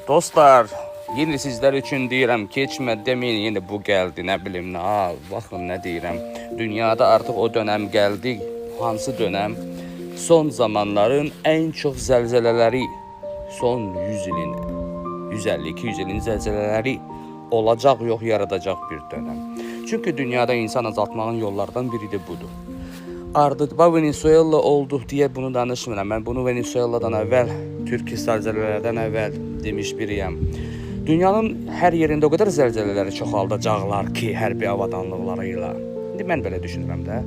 Dostlar, yine sizler üçün deyirəm, keçmə deməyin, yine bu gəldi, nə bilim, baxın nə deyirəm. Dünyada artıq o dönəm gəldi, hansı dönəm? Son zamanların ən çox zəlzələləri, son 100 ilin, 150-200 ilin zəlzələləri olacaq, yox yaradacaq bir dönəm. Çünkü dünyada insan azaltmağın yollardan biri de budur. Artıq Venezuela oldu diye bunu danışmıram. Ben bunu Venezuela'dan əvvəl, Türkiye zəlzələlərdən əvvəl demiş biriyəm. Dünyanın hər yerində o qədər zəlzələləri çoxaldacaqlar ki, hərbi avadanlıqlarıyla. İndi mən belə düşünürəm də.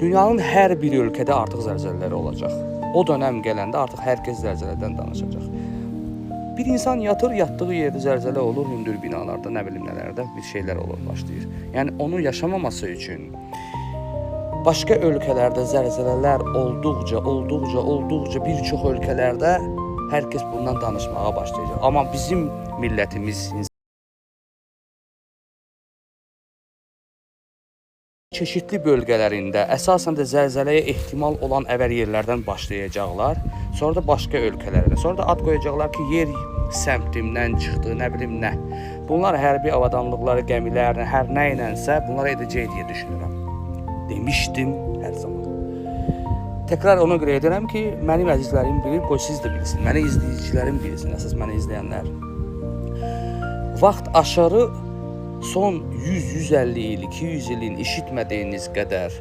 Dünyanın hər bir ölkədə artıq zəlzələləri olacaq. O dönəm gələndə artıq hər kəs zəlzələdən danışacaq. Bir insan yattığı yerde zəlzələ olur, hündür binalarda, nə bilim nələrdə bir şeyler olur, başlayır. Yəni onu yaşamaması üçün başka ölkəlerde zəlzələlər olduqca bir çox ölkələrdə hər kəs bundan danışmağa başlayacaq. Ama bizim millətimiz çeşitli bölgelerinde əsasən də zəlzələyə ehtimal olan əvər yerlərdən başlayacaqlar. Sonra da başka ölkələrdə. Sonra da ad qoyacaqlar ki, yer səmtimdən çıxdı, nə bilim nə. Bunlar hərbi avadanlıqları, gəmilərini, hər nə ilənsə bunlar edəcək deyə düşünürəm. Demişdim hər zaman. Tekrar ona göre edirəm ki, mənim əzizlərim bilir, qoy siz də bilsin. Məni izləyicilərim bilsin, əsas məni izləyənlər. Vaxt aşarı son 100-150 il, 200 ilin işitmədiyiniz qədər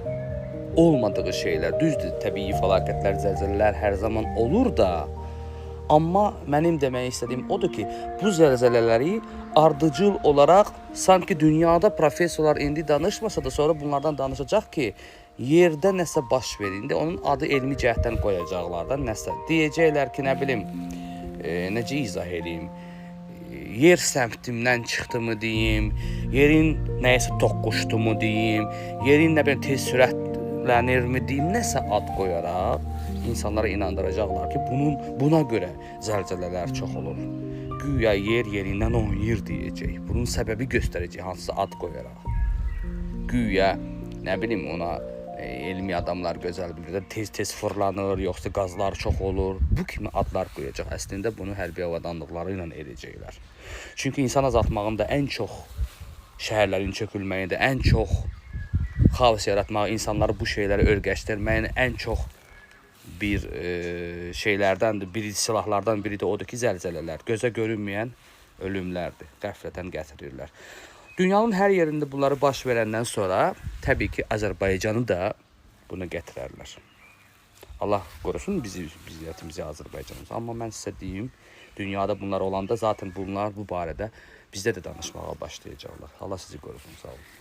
olmadığı şeyler, düzdür, təbii fəlakətlər, zəlzələlər hər zaman olur da, amma mənim demək istədiyim odur ki, bu zəlzələləri ardıcıl olarak sanki dünyada professorlar indi danışmasa da sonra bunlardan danışacaq ki, yerdə nəsə baş verindi, onun adı elmi cəhətdən qoyacaqlar da nəsə. Deyəcəklər ki, nə bilim, necə izah edeyim, yer səmtimdən çıxdı mı deyim, yerin nəyəsə toqquşdu mu deyim, yerin nə bilim tez sürətlənir mi deyim, nəsə ad qoyaraq insanlara inandıracaqlar ki, buna görə zəlzələlər çox olur. Güya yer yerindən oynayır deyəcək. Bunun səbəbi göstərəcək hansısa ad qoyaraq. Güya nə bilim ona elmi adamlar gözəl bilir də tez fırlanır, yoxsa qazlar çox olur. Bu kimi adlar qoyacaq. Əslində bunu hərbi avadanlıqları ilə edəcəklər. Çünki insan azaltmağın da ən çox şəhərlərin çökülməyi də ən çox xaos yaratmağı, insanları bu şeyləri örgəşdirməyin ən çox bir şeylərdəndir, silahlardan biri də odur ki, zəlzələlər, gözə görünməyən ölümlərdir, qəflətən gətirirlər. Dünyanın hər yerində bunları baş verəndən sonra təbii ki, Azərbaycanı da bunu gətirərlər. Allah qorusun biziyyətimizi, Azərbaycanımızı. Amma mən sizə deyim, dünyada bunlar olanda zaten bunlar bu barədə bizdə də danışmağa başlayacaqlar. Allah sizi qorusun, sağ olun.